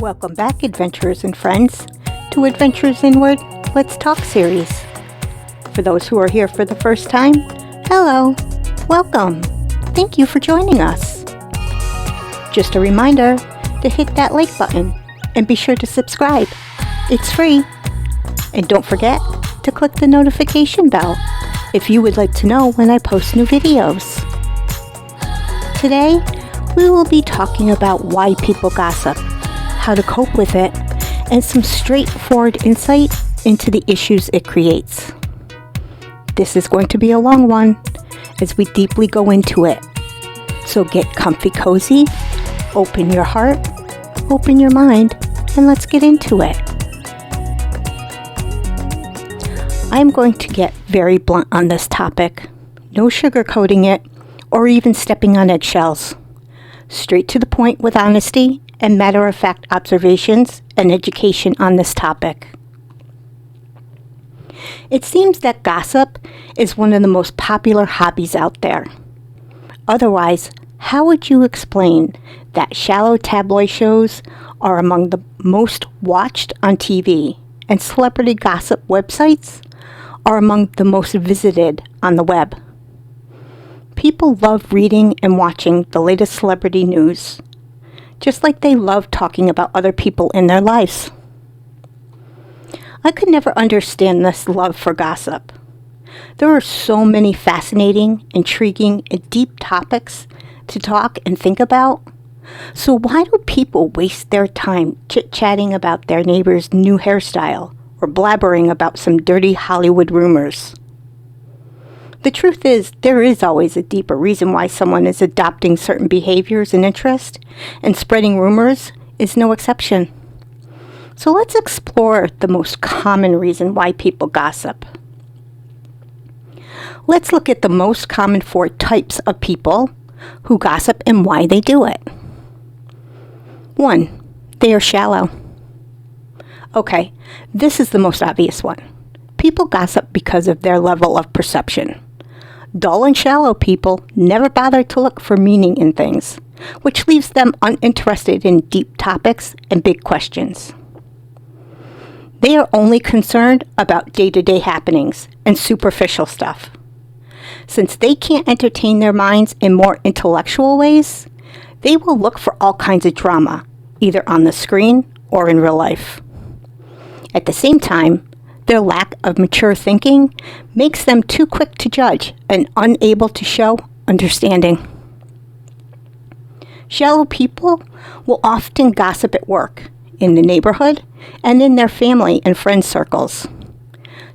Welcome back, adventurers and friends, to Adventures Inward Let's Talk series. For those who are here for the first time, hello, welcome. Thank you for joining us. Just a reminder to hit that like button and be sure to subscribe. It's free. And don't forget to click the notification bell if you would like to know when I post new videos. Today, we will be talking about why people gossip, how to cope with it, and some straightforward insight into the issues it creates. This is going to be a long one as we deeply go into it. So get comfy cozy, open your heart, open your mind, and let's get into it. I'm going to get very blunt on this topic. No sugarcoating it or even stepping on eggshells. Straight to the point with honesty and matter-of-fact observations and education on this topic. It seems that gossip is one of the most popular hobbies out there. Otherwise, how would you explain that shallow tabloid shows are among the most watched on TV and celebrity gossip websites are among the most visited on the web? People love reading and watching the latest celebrity news, just like they love talking about other people in their lives. I could never understand this love for gossip. There are so many fascinating, intriguing, and deep topics to talk and think about. So why do people waste their time chit-chatting about their neighbor's new hairstyle or blabbering about some dirty Hollywood rumors? The truth is, there is always a deeper reason why someone is adopting certain behaviors and interests, and spreading rumors is no exception. So let's explore the most common reason why people gossip. Let's look at the most common 4 types of people who gossip and why they do it. 1. They are shallow. Okay, this is the most obvious one. People gossip because of their level of perception. Dull and shallow people never bother to look for meaning in things, which leaves them uninterested in deep topics and big questions. They are only concerned about day-to-day happenings and superficial stuff. Since they can't entertain their minds in more intellectual ways, they will look for all kinds of drama, either on the screen or in real life. At the same time, their lack of mature thinking makes them too quick to judge and unable to show understanding. Shallow people will often gossip at work, in the neighborhood, and in their family and friend circles.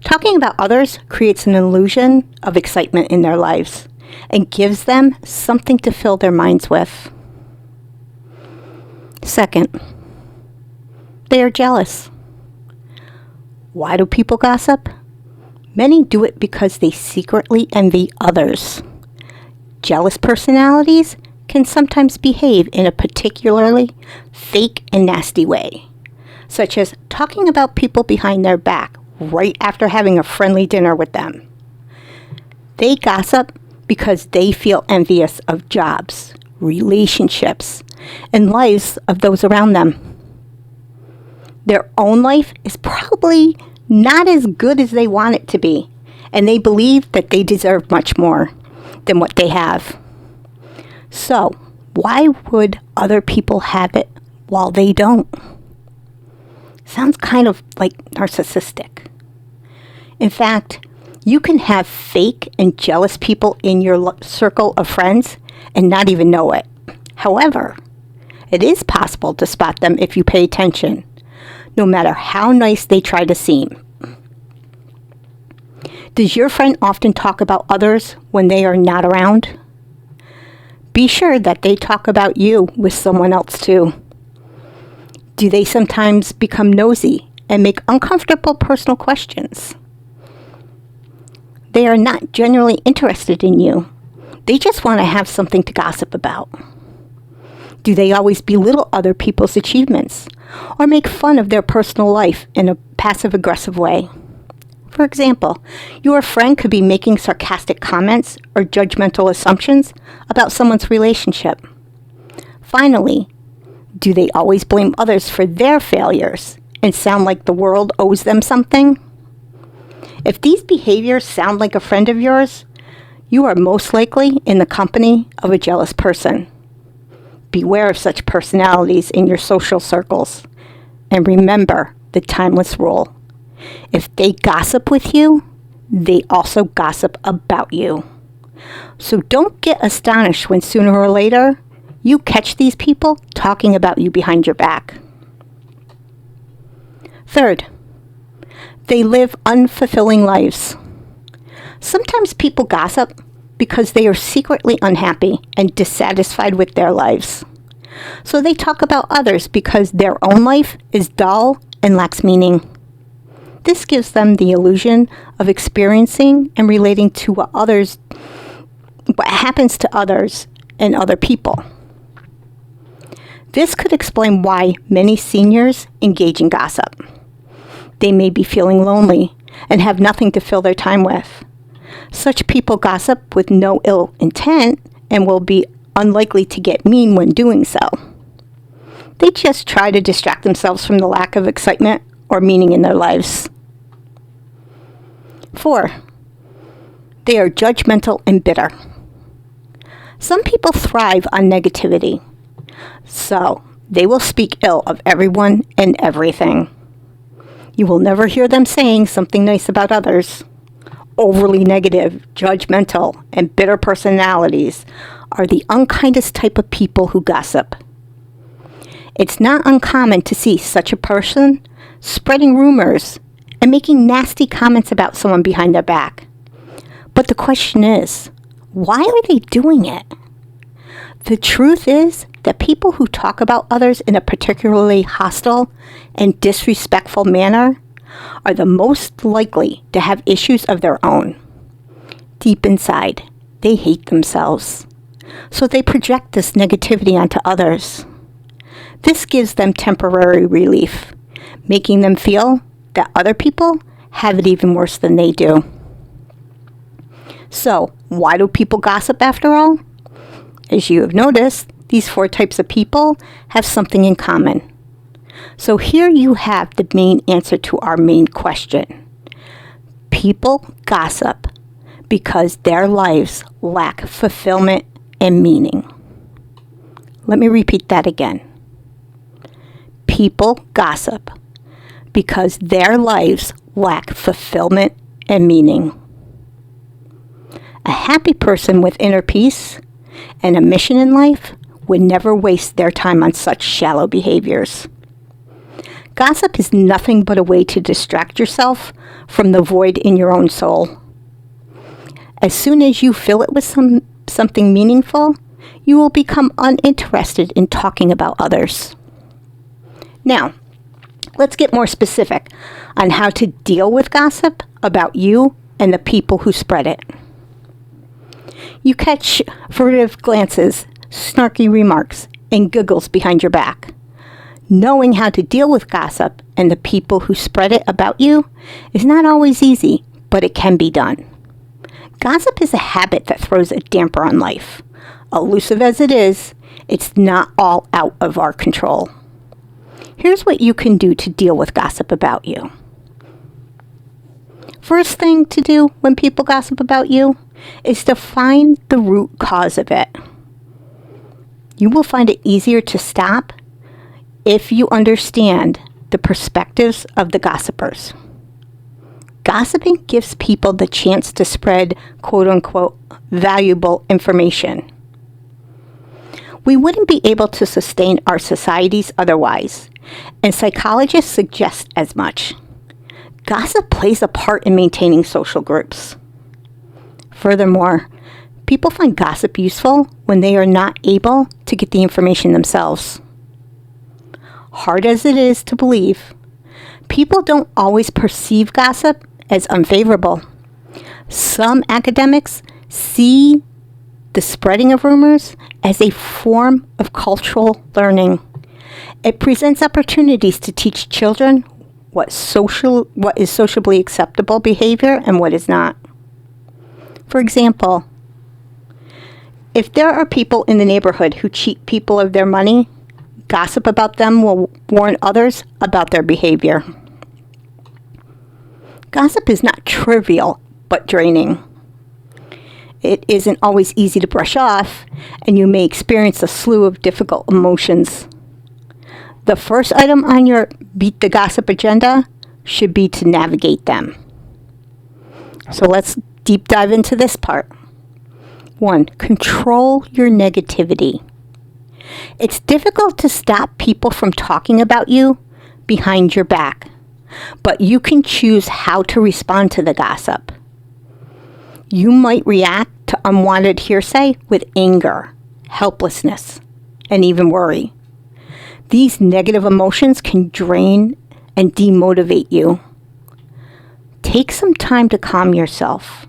Talking about others creates an illusion of excitement in their lives and gives them something to fill their minds with. Second, they are jealous. Why do people gossip? Many do it because they secretly envy others. Jealous personalities can sometimes behave in a particularly fake and nasty way, such as talking about people behind their back right after having a friendly dinner with them. They gossip because they feel envious of jobs, relationships, and lives of those around them. Their own life is probably not as good as they want it to be, and they believe that they deserve much more than what they have. So, why would other people have it while they don't? Sounds kind of like narcissistic. In fact, you can have fake and jealous people in your circle of friends and not even know it. However, it is possible to spot them if you pay attention, no matter how nice they try to seem. Does your friend often talk about others when they are not around? Be sure that they talk about you with someone else too. Do they sometimes become nosy and make uncomfortable personal questions? They are not genuinely interested in you. They just want to have something to gossip about. Do they always belittle other people's achievements or make fun of their personal life in a passive-aggressive way? For example, your friend could be making sarcastic comments or judgmental assumptions about someone's relationship. Finally, Do they always blame others for their failures and sound like the world owes them something? If these behaviors sound like a friend of yours, you are most likely in the company of a jealous person. Beware of such personalities in your social circles, and remember the timeless rule. If they gossip with you, they also gossip about you. So don't get astonished when sooner or later you catch these people talking about you behind your back. Third, they live unfulfilling lives. Sometimes people gossip because they are secretly unhappy and dissatisfied with their lives. So they talk about others because their own life is dull and lacks meaning. This gives them the illusion of experiencing and relating to what happens to others and other people. This could explain why many seniors engage in gossip. They may be feeling lonely and have nothing to fill their time with. Such people gossip with no ill intent and will be unlikely to get mean when doing so. They just try to distract themselves from the lack of excitement or meaning in their lives. 4, they are judgmental and bitter. Some people thrive on negativity, so they will speak ill of everyone and everything. You will never hear them saying something nice about others. Overly negative, judgmental, and bitter personalities are the unkindest type of people who gossip. It's not uncommon to see such a person spreading rumors and making nasty comments about someone behind their back. But the question is, why are they doing it? The truth is that people who talk about others in a particularly hostile and disrespectful manner are the most likely to have issues of their own. Deep inside, they hate themselves, so they project this negativity onto others. This gives them temporary relief, making them feel that other people have it even worse than they do. So, why do people gossip after all? As you have noticed, these 4 types of people have something in common. So here you have the main answer to our main question. People gossip because their lives lack fulfillment and meaning. Let me repeat that again. People gossip because their lives lack fulfillment and meaning. A happy person with inner peace and a mission in life would never waste their time on such shallow behaviors. Gossip is nothing but a way to distract yourself from the void in your own soul. As soon as you fill it with something meaningful, you will become uninterested in talking about others. Now, let's get more specific on how to deal with gossip about you and the people who spread it. You catch furtive glances, snarky remarks, and giggles behind your back. Knowing how to deal with gossip and the people who spread it about you is not always easy, but it can be done. Gossip is a habit that throws a damper on life. Elusive as it is, it's not all out of our control. Here's what you can do to deal with gossip about you. First thing to do when people gossip about you is to find the root cause of it. You will find it easier to stop if you understand the perspectives of the gossipers. Gossiping gives people the chance to spread quote-unquote valuable information. We wouldn't be able to sustain our societies otherwise, and psychologists suggest as much. Gossip plays a part in maintaining social groups. Furthermore, people find gossip useful when they are not able to get the information themselves. Hard as it is to believe, people don't always perceive gossip as unfavorable. Some academics see the spreading of rumors as a form of cultural learning. It presents opportunities to teach children what is socially acceptable behavior and what is not. For example, if there are people in the neighborhood who cheat people of their money, Gossip about them will warn others about their behavior. Gossip is not trivial, but draining. It isn't always easy to brush off, and you may experience a slew of difficult emotions. The first item on your Beat the Gossip agenda should be to navigate them. So let's deep dive into this part. 1. Control your negativity. It's difficult to stop people from talking about you behind your back, but you can choose how to respond to the gossip. You might react to unwanted hearsay with anger, helplessness, and even worry. These negative emotions can drain and demotivate you. Take some time to calm yourself.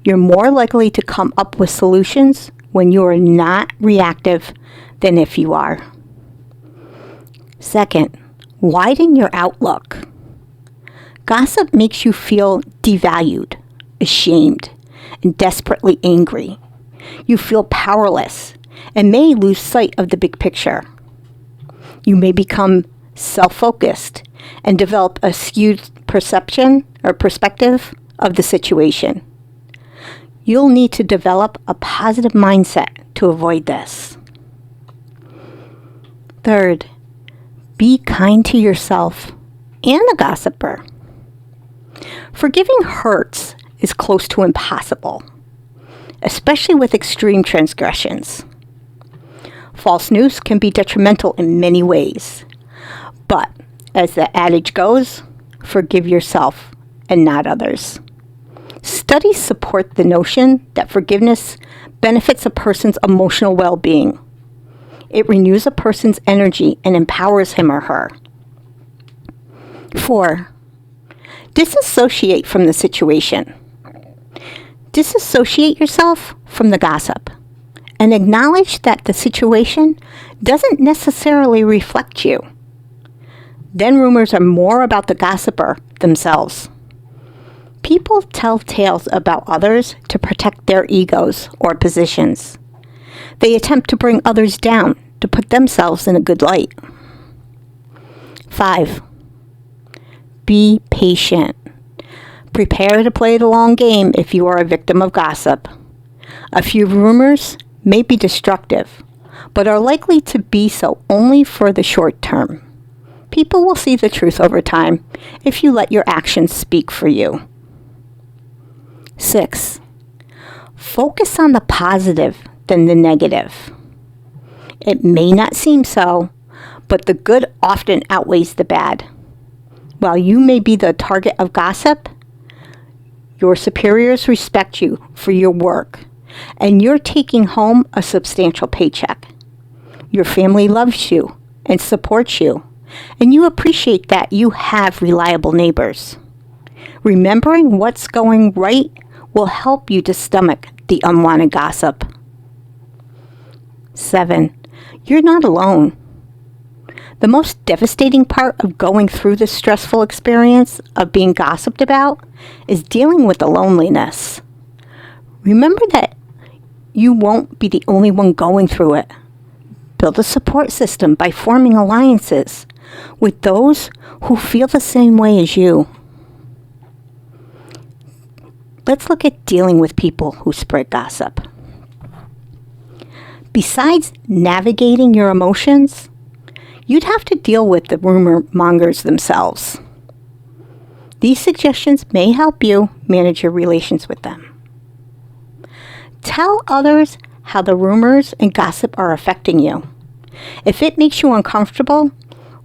You're more likely to come up with solutions when you are not reactive than if you are. 2. Widen your outlook. Gossip makes you feel devalued, ashamed, and desperately angry. You feel powerless and may lose sight of the big picture. You may become self-focused and develop a skewed perception or perspective of the situation. You'll need to develop a positive mindset to avoid this. 3. Be kind to yourself and the gossiper. Forgiving hurts is close to impossible, especially with extreme transgressions. False news can be detrimental in many ways, but as the adage goes, forgive yourself and not others. Studies support the notion that forgiveness benefits a person's emotional well-being. It renews a person's energy and empowers him or her. 4. Disassociate from the situation. Disassociate yourself from the gossip and acknowledge that the situation doesn't necessarily reflect you. Then rumors are more about the gossiper themselves. People tell tales about others to protect their egos or positions. They attempt to bring others down to put themselves in a good light. 5. Be patient. Prepare to play the long game if you are a victim of gossip. A few rumors may be destructive, but are likely to be so only for the short term. People will see the truth over time if you let your actions speak for you. 6. Focus on the positive than the negative. It may not seem so, but the good often outweighs the bad. While you may be the target of gossip, your superiors respect you for your work, and you're taking home a substantial paycheck. Your family loves you and supports you, and you appreciate that you have reliable neighbors. Remembering what's going right will help you to stomach the unwanted gossip. 7. You're not alone. The most devastating part of going through this stressful experience of being gossiped about is dealing with the loneliness. Remember that you won't be the only one going through it. Build a support system by forming alliances with those who feel the same way as you. Let's look at dealing with people who spread gossip. Besides navigating your emotions, you'd have to deal with the rumor mongers themselves. These suggestions may help you manage your relations with them. Tell others how the rumors and gossip are affecting you. If it makes you uncomfortable,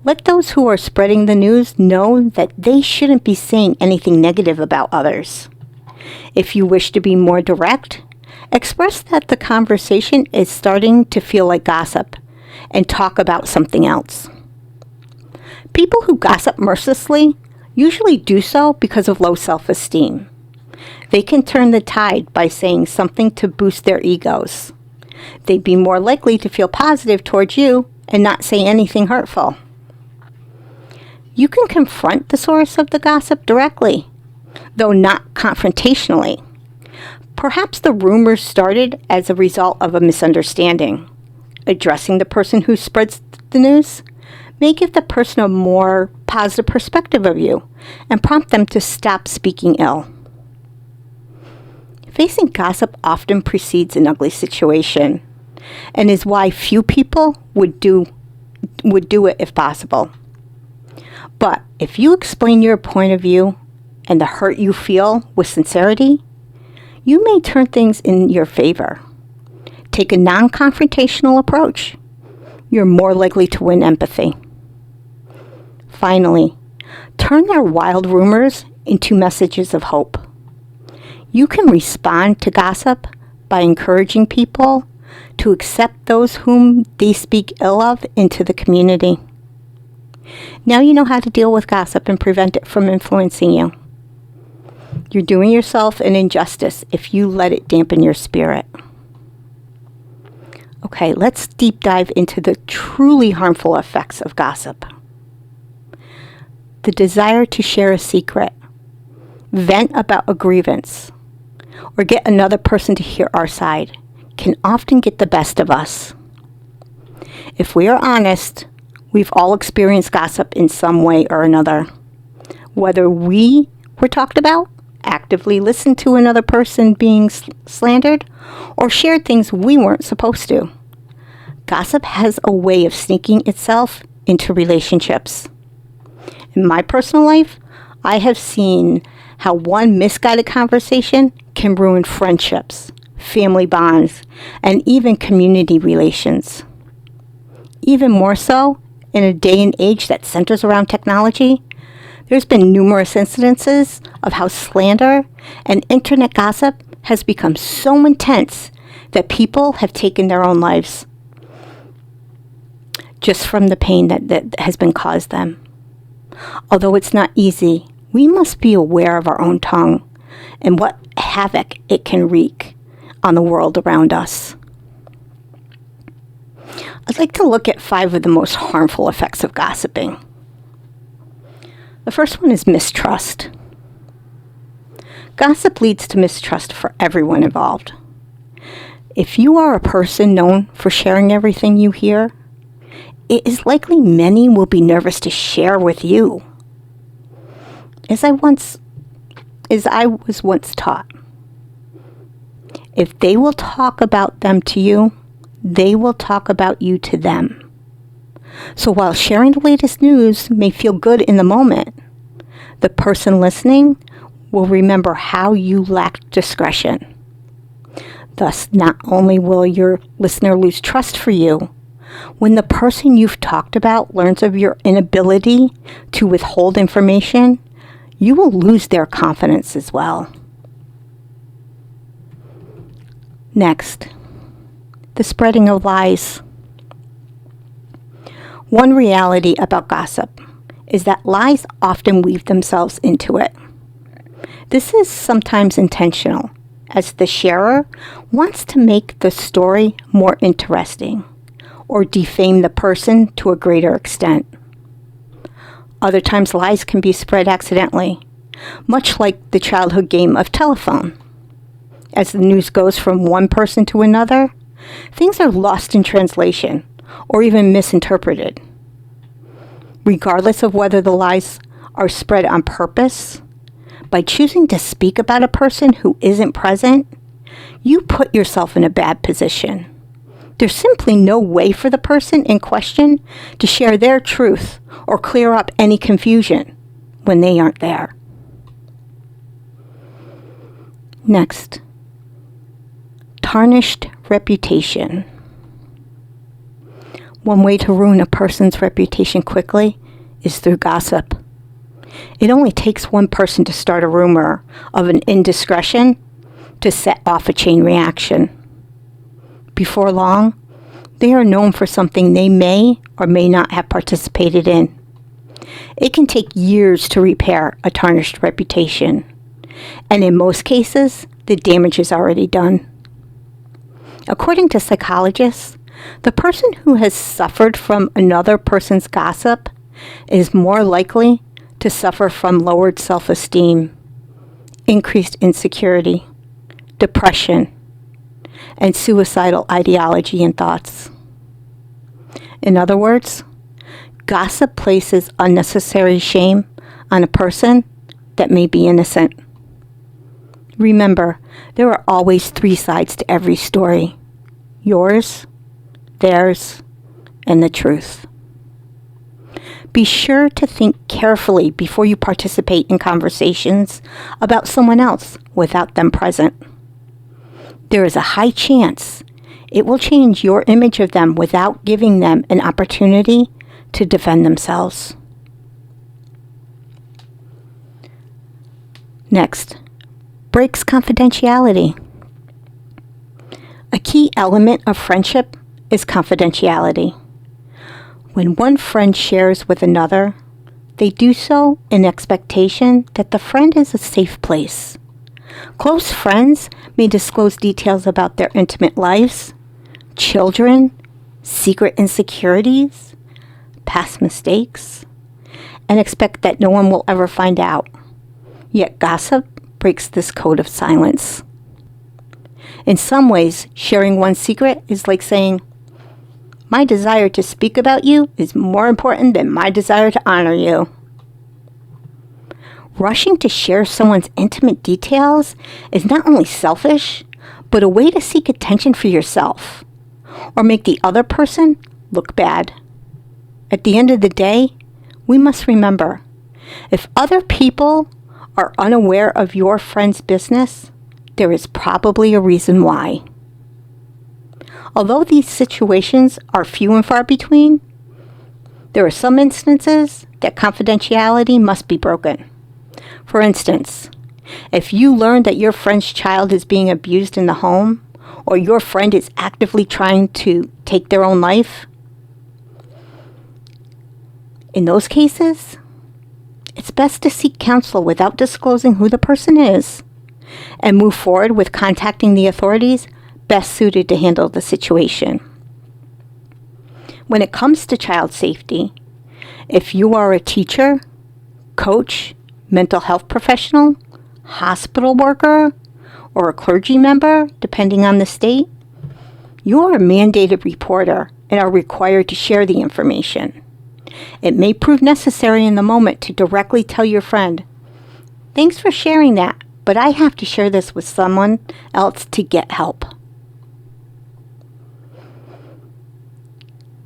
let those who are spreading the news know that they shouldn't be saying anything negative about others. If you wish to be more direct, express that the conversation is starting to feel like gossip and talk about something else. People who gossip mercilessly usually do so because of low self-esteem. They can turn the tide by saying something to boost their egos. They'd be more likely to feel positive towards you and not say anything hurtful. You can confront the source of the gossip directly, though not confrontationally. Perhaps the rumors started as a result of a misunderstanding. addressing the person who spreads the news may give the person a more positive perspective of you and prompt them to stop speaking ill. Facing gossip often precedes an ugly situation and is why few people would do it if possible. But if you explain your point of view and the hurt you feel with sincerity, you may turn things in your favor. Take a non-confrontational approach. You're more likely to win empathy. Finally, turn their wild rumors into messages of hope. You can respond to gossip by encouraging people to accept those whom they speak ill of into the community. Now you know how to deal with gossip and prevent it from influencing you. You're doing yourself an injustice if you let it dampen your spirit. Okay, let's deep dive into the truly harmful effects of gossip. The desire to share a secret, vent about a grievance, or get another person to hear our side can often get the best of us. If we are honest, we've all experienced gossip in some way or another. Whether we were talked about, actively listened to another person being slandered, or shared things we weren't supposed to. Gossip has a way of sneaking itself into relationships. In my personal life, I have seen how one misguided conversation can ruin friendships, family bonds, and even community relations. Even more so, in a day and age that centers around technology, there's been numerous incidences of how slander and internet gossip has become so intense that people have taken their own lives just from the pain that has been caused them. Although it's not easy, we must be aware of our own tongue and what havoc it can wreak on the world around us. I'd like to look at 5 of the most harmful effects of gossiping. The first one is mistrust. Gossip leads to mistrust for everyone involved. If you are a person known for sharing everything you hear, it is likely many will be nervous to share with you. As I was once taught, if they will talk about them to you, they will talk about you to them. So while sharing the latest news may feel good in the moment, the person listening will remember how you lacked discretion. Thus, not only will your listener lose trust for you, when the person you've talked about learns of your inability to withhold information, you will lose their confidence as well. Next, the spreading of lies. One reality about gossip is that lies often weave themselves into it. This is sometimes intentional, as the sharer wants to make the story more interesting or defame the person to a greater extent. Other times lies can be spread accidentally, much like the childhood game of telephone. As the news goes from one person to another, things are lost in translation or even misinterpreted. Regardless of whether the lies are spread on purpose, by choosing to speak about a person who isn't present, you put yourself in a bad position. There's simply no way for the person in question to share their truth or clear up any confusion when they aren't there. Next, tarnished reputation. One way to ruin a person's reputation quickly is through gossip. It only takes one person to start a rumor of an indiscretion to set off a chain reaction. Before long, they are known for something they may or may not have participated in. It can take years to repair a tarnished reputation, and in most cases, the damage is already done. According to psychologists, the person who has suffered from another person's gossip is more likely to suffer from lowered self-esteem, increased insecurity, depression, and suicidal ideology and thoughts. In other words, gossip places unnecessary shame on a person that may be innocent. Remember, there are always 3 sides to every story: yours, theirs, and the truth. Be sure to think carefully before you participate in conversations about someone else without them present. There is a high chance it will change your image of them without giving them an opportunity to defend themselves. Next, breaks confidentiality. A key element of friendship is confidentiality. When one friend shares with another, they do so in expectation that the friend is a safe place. Close friends may disclose details about their intimate lives, children, secret insecurities, past mistakes, and expect that no one will ever find out. Yet gossip breaks this code of silence. In some ways, sharing one's secret is like saying, "My desire to speak about you is more important than my desire to honor you." Rushing to share someone's intimate details is not only selfish, but a way to seek attention for yourself or make the other person look bad. At the end of the day, we must remember, if other people are unaware of your friend's business, there is probably a reason why. Although these situations are few and far between, there are some instances that confidentiality must be broken. For instance, if you learn that your friend's child is being abused in the home, or your friend is actively trying to take their own life, in those cases, it's best to seek counsel without disclosing who the person is and move forward with contacting the authorities best suited to handle the situation. When it comes to child safety, if you are a teacher, coach, mental health professional, hospital worker, or a clergy member, depending on the state, you are a mandated reporter and are required to share the information. It may prove necessary in the moment to directly tell your friend, "Thanks for sharing that, but I have to share this with someone else to get help."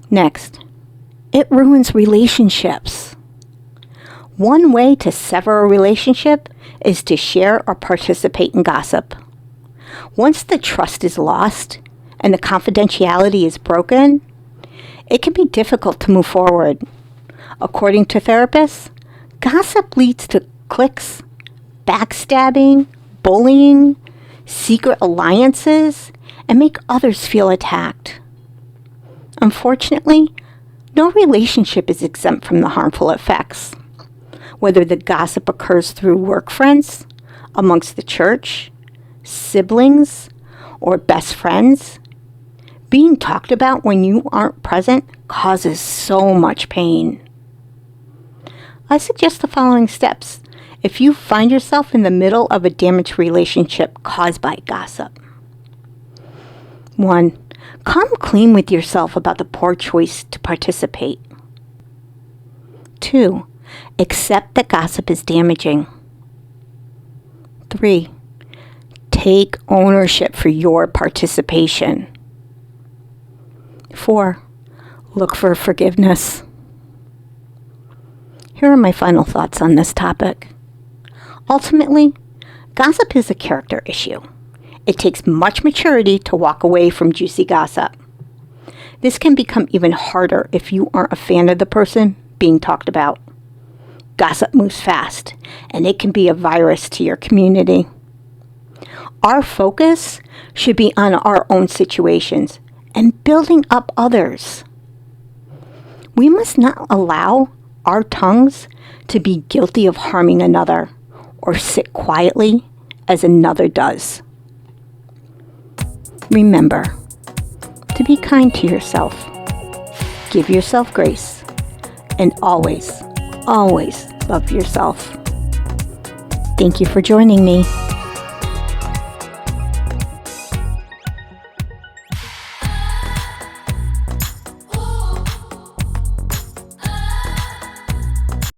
Next, it ruins relationships. One way to sever a relationship is to share or participate in gossip. Once the trust is lost and the confidentiality is broken, it can be difficult to move forward. According to therapists, gossip leads to cliques, backstabbing, bullying, secret alliances, and make others feel attacked. Unfortunately, no relationship is exempt from the harmful effects. Whether the gossip occurs through work friends, amongst the church, siblings, or best friends, being talked about when you aren't present causes so much pain. I suggest the following steps if you find yourself in the middle of a damaged relationship caused by gossip. 1. Come clean with yourself about the poor choice to participate. 2. Accept that gossip is damaging. 3. Take ownership for your participation. 4. Look for forgiveness. Here are my final thoughts on this topic. Ultimately, gossip is a character issue. It takes much maturity to walk away from juicy gossip. This can become even harder if you aren't a fan of the person being talked about. Gossip moves fast, and it can be a virus to your community. Our focus should be on our own situations and building up others. We must not allow our tongues to be guilty of harming another or sit quietly as another does. Remember to be kind to yourself, give yourself grace, and always, always love yourself. Thank you for joining me.